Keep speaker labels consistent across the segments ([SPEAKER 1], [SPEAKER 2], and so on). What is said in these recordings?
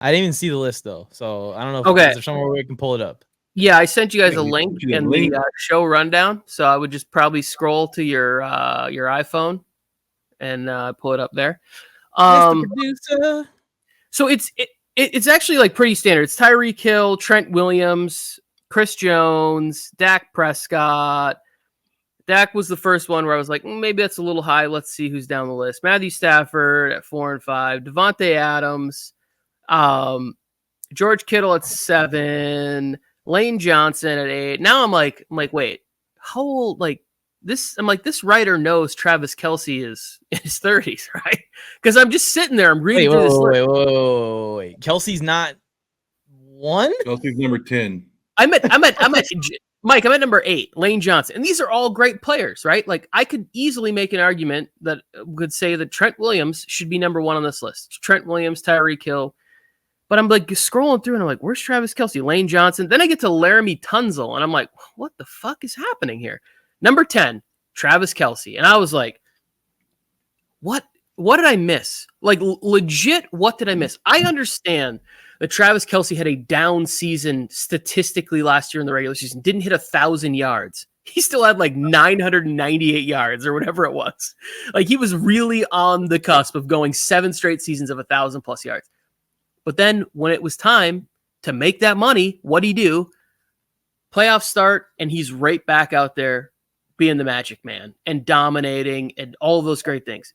[SPEAKER 1] I didn't even see the list though, so I don't know if
[SPEAKER 2] Okay.
[SPEAKER 1] is there somewhere where we can pull it up.
[SPEAKER 2] Yeah, I sent you guys a link in the show rundown, so I would just probably scroll to your iPhone and pull it up there.
[SPEAKER 1] Mr. Producer.
[SPEAKER 2] So it's actually like pretty standard. It's Tyreek Hill, Trent Williams, Chris Jones, Dak Prescott. Dak was the first one where I was like, maybe that's a little high. Let's see who's down the list. Matthew Stafford at 4 and 5, Devontae Adams, George Kittle at 7, Lane Johnson at 8. Now I'm like, wait, how old? Like this? I'm like, this writer knows Travis Kelce is in his 30s, right? Because I'm just sitting there, I'm reading through this list.
[SPEAKER 1] Wait. Kelce's not 1.
[SPEAKER 3] Kelce's number 10.
[SPEAKER 2] I'm at Mike. I'm at number 8, Lane Johnson, and these are all great players, right? Like I could easily make an argument that would say that Trent Williams should be number 1 on this list. Trent Williams, Tyreek Hill. But I'm like scrolling through and I'm like, where's Travis Kelce? Lane Johnson. Then I get to Laramie Tunsil and I'm like, what the fuck is happening here? Number 10, Travis Kelce. And I was like, what did I miss? Like legit, what did I miss? I understand that Travis Kelce had a down season statistically last year in the regular season, didn't hit 1,000 yards. He still had like 998 yards or whatever it was. Like he was really on the cusp of going 7 straight seasons of 1,000 plus yards. But then when it was time to make that money, what'd he do? Playoffs start, and he's right back out there being the Magic Man and dominating and all of those great things.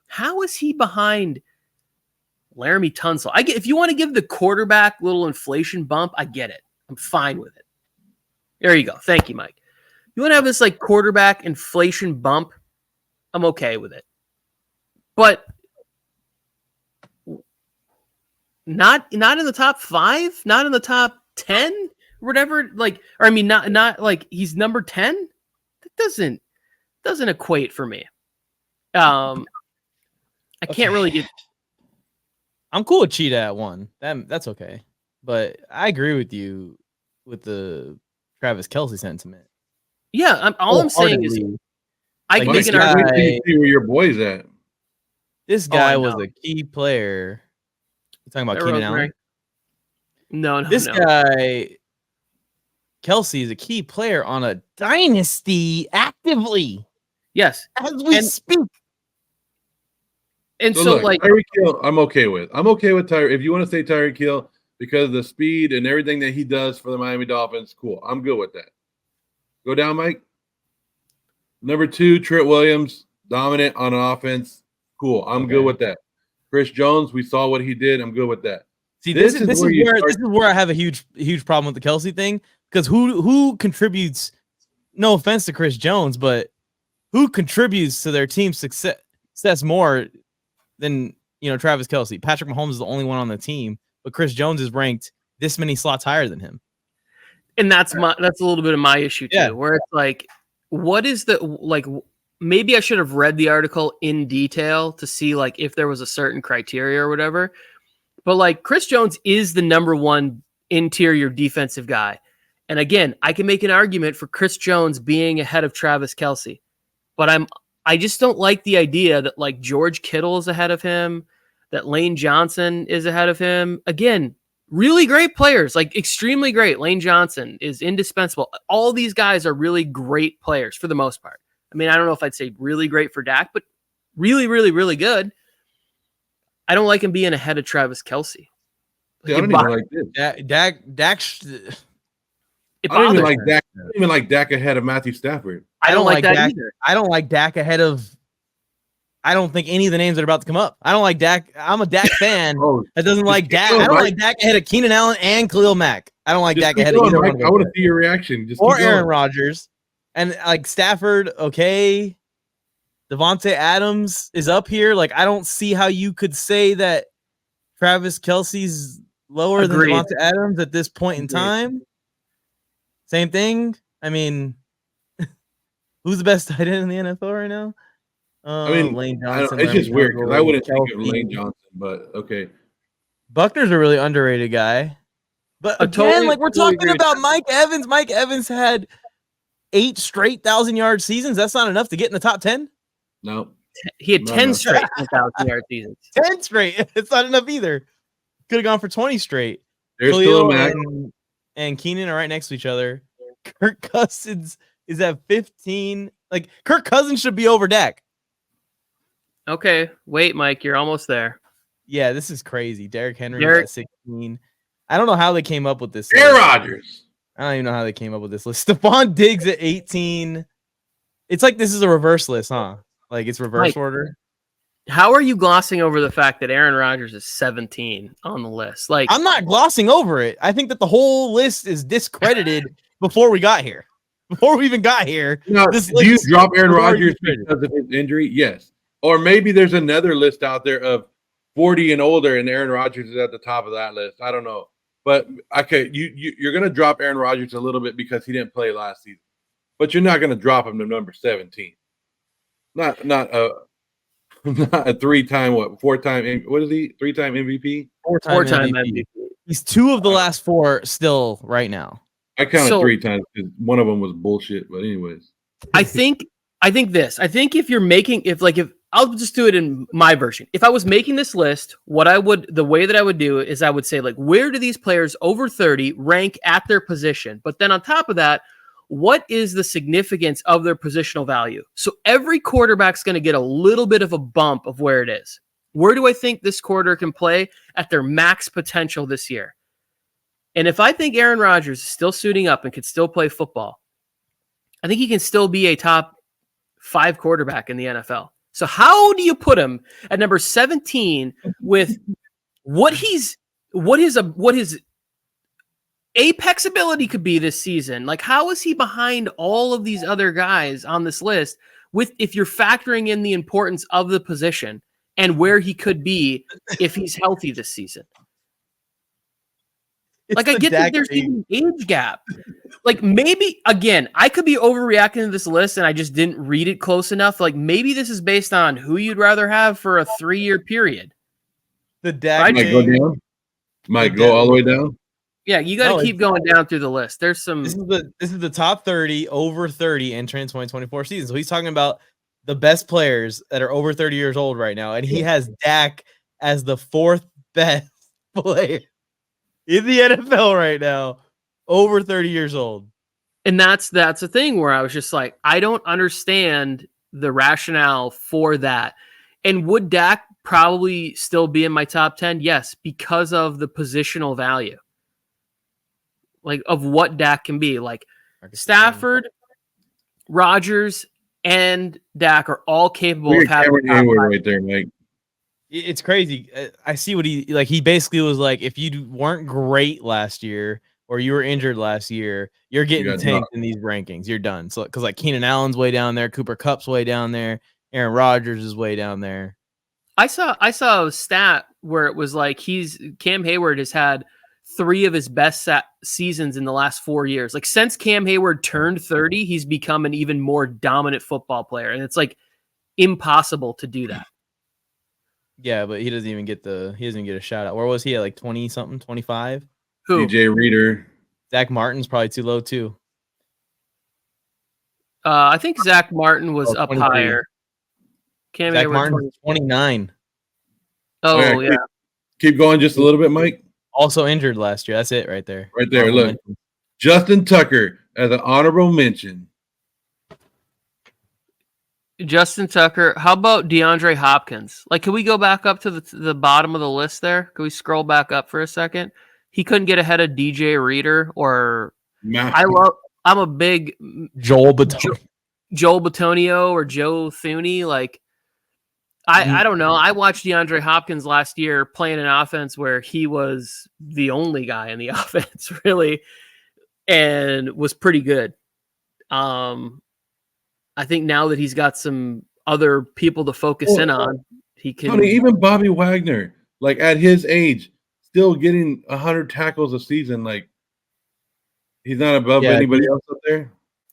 [SPEAKER 2] How is he behind Laramie Tunsil? I get if you want to give the quarterback little inflation bump, I get it. I'm fine with it. There you go. Thank you, Mike. You want to have this like quarterback inflation bump? I'm okay with it. But not in the top 5, not in the top 10, whatever. Like, or I mean, not like he's number 10. That doesn't equate for me. I can't really get.
[SPEAKER 1] I'm cool with Cheetah at 1. That's okay, but I agree with you with the Travis Kelce sentiment.
[SPEAKER 2] Yeah, I'm saying is I can make an
[SPEAKER 3] argument. See where your boy's at.
[SPEAKER 1] This guy was a key player. You talking about Keenan Allen?
[SPEAKER 2] No.
[SPEAKER 1] This guy, Kelce, is a key player on a dynasty actively.
[SPEAKER 2] Yes,
[SPEAKER 1] as we speak.
[SPEAKER 2] And so,
[SPEAKER 3] look,
[SPEAKER 2] like
[SPEAKER 3] Tyreek Hill, I'm okay with Tyreek. If you want to say Tyreek Hill because of the speed and everything that he does for the Miami Dolphins, cool. I'm good with that. Go down, Mike. Number 2, Trent Williams, dominant on an offense. Cool. I'm good with that. Chris Jones, we saw what he did. I'm good with that.
[SPEAKER 1] See, this is where I have a huge problem with the Kelce thing, because who contributes? No offense to Chris Jones, but who contributes to their team's success more than Travis Kelce? Patrick Mahomes is the only one on the team, but Chris Jones is ranked this many slots higher than him.
[SPEAKER 2] And that's a little bit of my issue too, where it's like, what is the like? Maybe I should have read the article in detail to see like if there was a certain criteria or whatever. But like Chris Jones is the number 1 interior defensive guy. And again, I can make an argument for Chris Jones being ahead of Travis Kelce, but I just don't like the idea that like George Kittle is ahead of him, that Lane Johnson is ahead of him. Again, really great players, like extremely great. Lane Johnson is indispensable. All these guys are really great players for the most part. I mean, I don't know if I'd say really great for Dak, but really, really, really good. I don't like him being ahead of Travis Kelce.
[SPEAKER 3] I don't even like this.
[SPEAKER 1] Dak.
[SPEAKER 3] I don't even like Dak ahead of Matthew Stafford.
[SPEAKER 2] I don't like that either.
[SPEAKER 1] I don't like Dak ahead of. I don't think any of the names that are about to come up. I don't like Dak. I'm a Dak fan that doesn't like Dak. I don't like Dak ahead of Keenan Allen and Khalil Mack. I don't like Dak ahead of either one.
[SPEAKER 3] I want to see your reaction.
[SPEAKER 1] Or Aaron Rodgers. And like Stafford, okay. Devontae Adams is up here. Like, I don't see how you could say that Travis Kelce's lower than Devontae Adams at this point in time. Same thing. I mean, who's the best tight end in the NFL right now? Lane Johnson.
[SPEAKER 3] It's just weird because I wouldn't think of Lane Johnson, but okay.
[SPEAKER 1] Buckner's a really underrated guy. But again, we're talking about Mike Evans. Mike Evans had 8 straight 1,000-yard seasons. That's not enough to get in the top 10?
[SPEAKER 3] No.
[SPEAKER 2] He had 10 straight 1,000-yard seasons.
[SPEAKER 1] 10 straight. It's not enough either. Could have gone for 20 straight.
[SPEAKER 3] There's still a Mac.
[SPEAKER 1] And Keenan are right next to each other. Kirk Cousins is at 15. Like, Kirk Cousins should be over Dak.
[SPEAKER 2] Okay, wait, Mike, you're almost there.
[SPEAKER 1] Yeah, this is crazy. Derrick Henry at 16. I don't know how they came up with this.
[SPEAKER 3] Aaron Rodgers.
[SPEAKER 1] I don't even know how they came up with this list. Stephon Diggs at 18. It's like this is a reverse list, huh? Like it's reverse
[SPEAKER 2] Mike,
[SPEAKER 1] order.
[SPEAKER 2] How are you glossing over the fact that Aaron Rodgers is 17 on the list? Like,
[SPEAKER 1] I'm not glossing over it. I think that the whole list is discredited before we got here. Before we even got here.
[SPEAKER 3] Now, do you drop Aaron Rodgers because of his injury? Yes. Or maybe there's another list out there of 40 and older, and Aaron Rodgers is at the top of that list. I don't know. But okay, you're going to drop Aaron Rodgers a little bit because he didn't play last season. But you're not going to drop him to number 17. Not a three-time, four-time, what is he? Three-time MVP?
[SPEAKER 2] Four-time MVP.
[SPEAKER 1] He's 2 of the last 4 still right now.
[SPEAKER 3] I counted 3 times because one of them was bullshit. But anyways.
[SPEAKER 2] I think if you're making, if I'll just do it in my version. If I was making this list, the way that I would do it is I would say, like, where do these players over 30 rank at their position? But then on top of that, what is the significance of their positional value? So every quarterback's going to get a little bit of a bump of where it is. Where do I think this quarter can play at their max potential this year? And if I think Aaron Rodgers is still suiting up and could still play football, I think he can still be a top 5 quarterback in the NFL. So how do you put him at number 17 with what his apex ability could be this season? Like, how is he behind all of these other guys on this list if you're factoring in the importance of the position and where he could be if he's healthy this season? Like, I get that there's even an age gap. Like, maybe, again, I could be overreacting to this list and I just didn't read it close enough. Like, maybe this is based on who you'd rather have for a 3-year period.
[SPEAKER 1] The Dak
[SPEAKER 3] might go down. Might go all the way down.
[SPEAKER 2] Yeah, you got to keep going down through the list. There's some.
[SPEAKER 1] This is the top 30 over 30 entering 2024 season. So he's talking about the best players that are over 30 years old right now, and he has Dak as the 4th best player in the NFL right now, over 30 years old.
[SPEAKER 2] And that's the thing where I was just like, I don't understand the rationale for that. And would Dak probably still be in my top 10? Yes, because of the positional value. Like, of what Dak can be. Like, Stafford, Rodgers, and Dak are all capable of having
[SPEAKER 3] right there, Mike.
[SPEAKER 1] It's crazy. I see what he basically was like, if you weren't great last year or you were injured last year, you're getting tanked in these rankings. You're done. So, because like Keenan Allen's way down there, Cooper Kupp's way down there, Aaron Rodgers is way down there.
[SPEAKER 2] I saw a stat where it was like Cam Hayward has had 3 of his best seasons in the last 4 years. Like, since Cam Hayward turned 30, he's become an even more dominant football player. And it's like impossible to do that.
[SPEAKER 1] Yeah, but he doesn't even get a shout out. Where was he at, like 20 something, 25?
[SPEAKER 2] Who?
[SPEAKER 3] DJ Reader.
[SPEAKER 1] Zach Martin's probably too low too.
[SPEAKER 2] I think Zach Martin was up
[SPEAKER 1] 23.
[SPEAKER 2] higher.
[SPEAKER 1] Zach Martin's 29.
[SPEAKER 2] Oh, yeah.
[SPEAKER 3] Keep going just a little bit, Mike.
[SPEAKER 1] Also injured last year. That's it right there.
[SPEAKER 3] Right there. Look. Justin Tucker as an honorable mention.
[SPEAKER 2] Justin Tucker. How about DeAndre Hopkins? Like, can we go back up to the bottom of the list there? Can we scroll back up for a second? He couldn't get ahead of DJ Reader or I'm a big
[SPEAKER 1] Joel
[SPEAKER 2] Bitonio or Joe Thuney. Like, I don't know. I watched DeAndre Hopkins last year playing an offense where he was the only guy in the offense, really, and was pretty good. I think now that he's got some other people to focus in on, he can.
[SPEAKER 3] Tony, even Bobby Wagner, like at his age, still getting 100 tackles a season. Like, he's not above anybody else up there.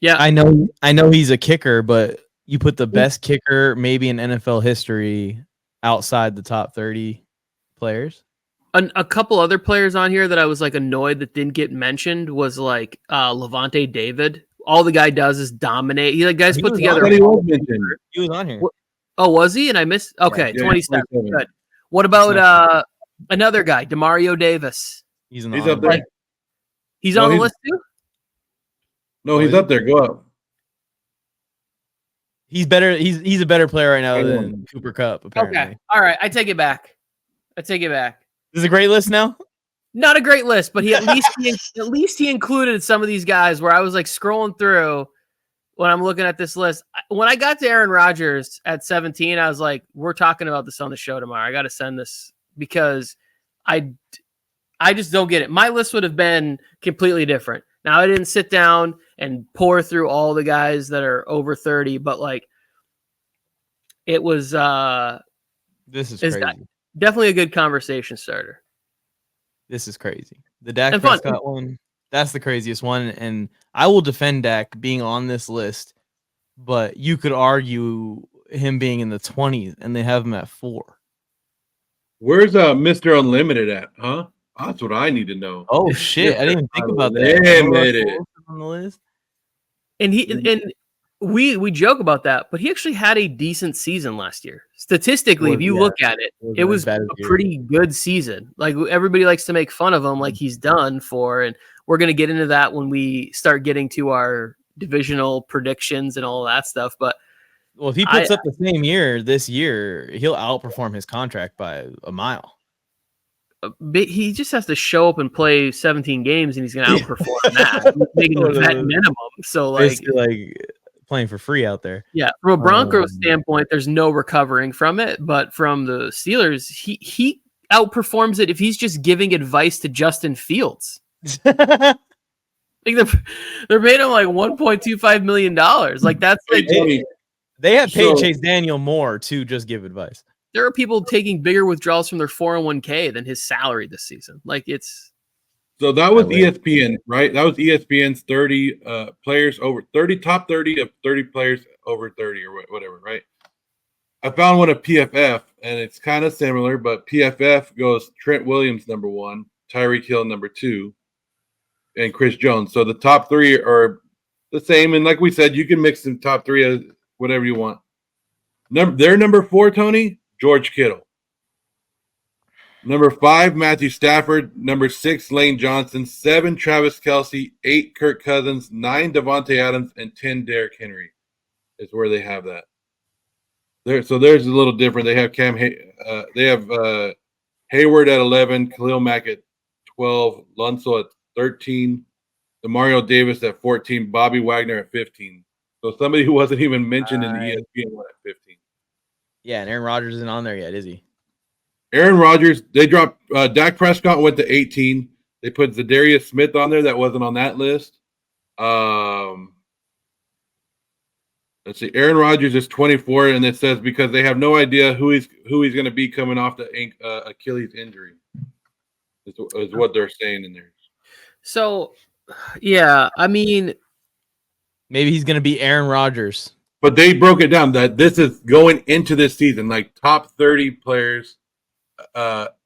[SPEAKER 2] Yeah,
[SPEAKER 1] I know he's a kicker, but you put the best kicker maybe in NFL history outside the top 30 players.
[SPEAKER 2] A couple other players on here that I was like annoyed that didn't get mentioned was like Levante David. All the guy does is dominate. He put together.
[SPEAKER 3] He was
[SPEAKER 1] on here.
[SPEAKER 2] Oh, was he? And I missed. Okay,
[SPEAKER 3] yeah,
[SPEAKER 2] 27. Good. What about Another guy, Demario Davis.
[SPEAKER 1] He's
[SPEAKER 3] He's up there.
[SPEAKER 2] He's
[SPEAKER 3] No,
[SPEAKER 2] on the
[SPEAKER 3] he's-
[SPEAKER 2] list too?
[SPEAKER 3] No, he's up there. Go up.
[SPEAKER 1] He's better. He's a better player right now
[SPEAKER 3] I know.
[SPEAKER 1] than Cooper Kupp, apparently.
[SPEAKER 2] Okay. All right. I take it back.
[SPEAKER 1] This is a great list now.
[SPEAKER 2] Not a great list, but at least he included some of these guys where I was like scrolling through when I'm looking at this list. When I got to Aaron Rodgers at 17, I was like, we're talking about this on the show tomorrow. I got to send this because I just don't get it. My list would have been completely different. Now, I didn't sit down and pour through all the guys that are over 30, but like it was
[SPEAKER 1] This is crazy.
[SPEAKER 2] definitely a good conversation starter.
[SPEAKER 1] This is crazy. The Dak
[SPEAKER 2] And fun.
[SPEAKER 1] Prescott one, that's the craziest one. And I will defend Dak being on this list, but you could argue him being in the 20s and they have him at 4.
[SPEAKER 3] Where's Mr. Unlimited at? Huh? That's what I need to know.
[SPEAKER 1] Oh, shit. I didn't even think about that.
[SPEAKER 3] Unlimited.
[SPEAKER 1] On the list.
[SPEAKER 2] And we joke about that, but he actually had a decent season last year. Statistically, if you look at it, it was a pretty good season. Like everybody likes to make fun of him like he's done for, and we're going to get into that when we start getting to our divisional predictions and all that stuff. But
[SPEAKER 1] well, if he puts up the same year this year, he'll outperform his contract by a mile.
[SPEAKER 2] He just has to show up and play 17 games, and he's going to outperform that, making the vet minimum. So, like
[SPEAKER 1] playing for free out there.
[SPEAKER 2] Yeah, from a Broncos standpoint, there's no recovering from it. But from the Steelers, he outperforms it if he's just giving advice to Justin Fields. Like they're paying him like $1.25 million. Like that's like
[SPEAKER 1] they have paid Chase Daniel more to just give advice.
[SPEAKER 2] There are people taking bigger withdrawals from their 401k than his salary this season. Like it's
[SPEAKER 3] so that was ESPN, right? That was ESPN's 30 players over 30, top 30 of 30 players over 30 or whatever, right? I found one at PFF, and it's kind of similar, but PFF goes Trent Williams number 1, Tyreek Hill number 2, and Chris Jones. So the top 3 are the same, and like we said, you can mix the top 3 as whatever you want. Their number 4, Tony, George Kittle. Number 5, Matthew Stafford. Number 6, Lane Johnson. 7, Travis Kelce. 8, Kirk Cousins. 9, Devontae Adams. And 10, Derrick Henry is where they have that. So there's a little different. They have Hayward at 11, Khalil Mack at 12, Lunsell at 13, Demario Davis at 14, Bobby Wagner at 15. So somebody who wasn't even mentioned in the ESPN one at 15.
[SPEAKER 1] Yeah, and Aaron Rodgers isn't on there yet, is he?
[SPEAKER 3] Aaron Rodgers, they dropped Dak Prescott went to 18. They put Zadarius Smith on there that wasn't on that list. Let's see. Aaron Rodgers is 24, and it says because they have no idea who he's going to be coming off the Achilles injury. Is what they're saying in there.
[SPEAKER 2] So, yeah, I mean,
[SPEAKER 1] maybe he's going to be Aaron Rodgers.
[SPEAKER 3] But they broke it down that this is going into this season, like top 30 players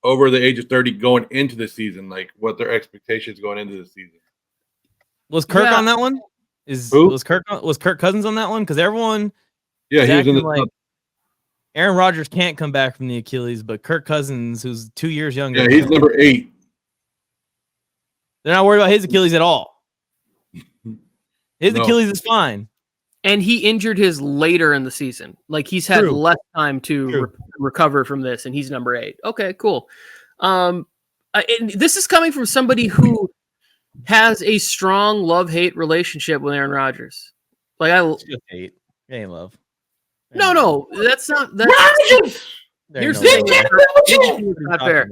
[SPEAKER 3] over the age of 30 going into the season, like what their expectations going into the season.
[SPEAKER 1] Was Kirk on that one? Was Kirk Cousins on that one? Because everyone,
[SPEAKER 3] he was in the
[SPEAKER 1] Aaron Rodgers can't come back from the Achilles, but Kirk Cousins, who's 2 years younger,
[SPEAKER 3] yeah, he's number 8.
[SPEAKER 1] They're not worried about his Achilles at all. His Achilles is fine.
[SPEAKER 2] And he injured his later in the season. Like he's had less time to recover from this, and he's number 8. Okay, cool. And this is coming from somebody who has a strong love-hate relationship with Aaron Rodgers. Like
[SPEAKER 1] just hate. It ain't love.
[SPEAKER 2] No, that's not. Here's the thing. Not fair.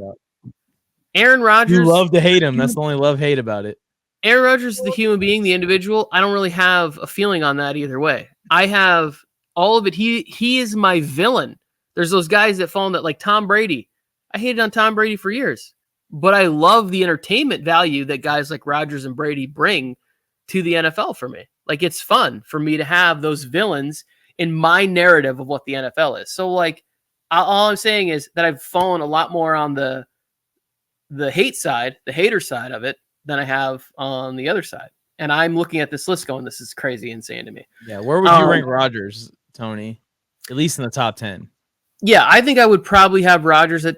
[SPEAKER 2] Aaron Rodgers.
[SPEAKER 1] You love to hate him. That's the only love-hate about it.
[SPEAKER 2] Aaron Rodgers is the human being, the individual. I don't really have a feeling on that either way. I have all of it. He is my villain. There's those guys that fall in that, like Tom Brady. I hated on Tom Brady for years, but I love the entertainment value that guys like Rodgers and Brady bring to the NFL for me. Like it's fun for me to have those villains in my narrative of what the NFL is. So like all I'm saying is that I've fallen a lot more on the hate side, the hater side of it, than I have on the other side. And I'm looking at this list going, this is crazy insane to me.
[SPEAKER 1] Yeah, where would you rank Rodgers, Tony? At least in the top 10.
[SPEAKER 2] Yeah, I think I would probably have Rodgers at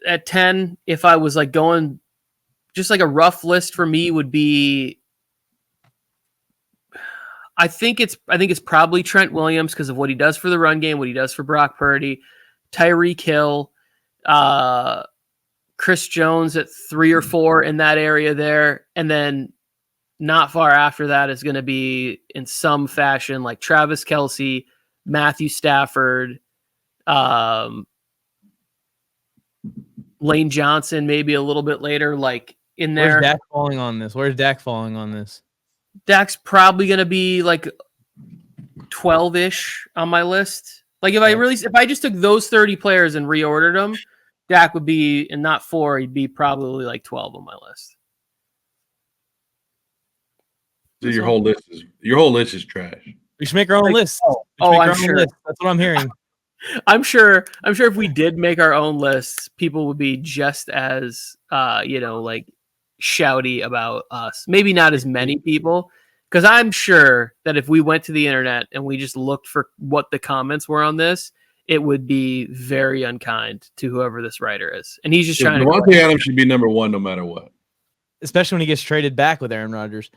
[SPEAKER 2] at 10, if I was like going, just like a rough list for me would be, I think it's probably Trent Williams because of what he does for the run game, what he does for Brock Purdy, Tyreek Hill, Chris Jones at 3 or 4 in that area there. And then not far after that is going to be in some fashion like Travis Kelce, Matthew Stafford, Lane Johnson, maybe a little bit later, like in there.
[SPEAKER 1] Where's Dak falling on this? Where's Dak falling on this?
[SPEAKER 2] Dak's probably going to be like 12-ish on my list. Like if I just took those 30 players and reordered them, Dak would be, and not 4, he'd be probably like 12 on my list.
[SPEAKER 3] So your whole list is trash.
[SPEAKER 1] We should make our own list.
[SPEAKER 2] I'm sure.
[SPEAKER 1] That's what I'm hearing.
[SPEAKER 2] I'm sure if we did make our own lists, people would be just as like shouty about us. Maybe not as many people, because I'm sure that if we went to the internet and we just looked for what the comments were on this, it would be very unkind to whoever this writer is. And he's just trying to.
[SPEAKER 3] Devontae Adams should be number 1 no matter what.
[SPEAKER 1] Especially when he gets traded back with Aaron Rodgers.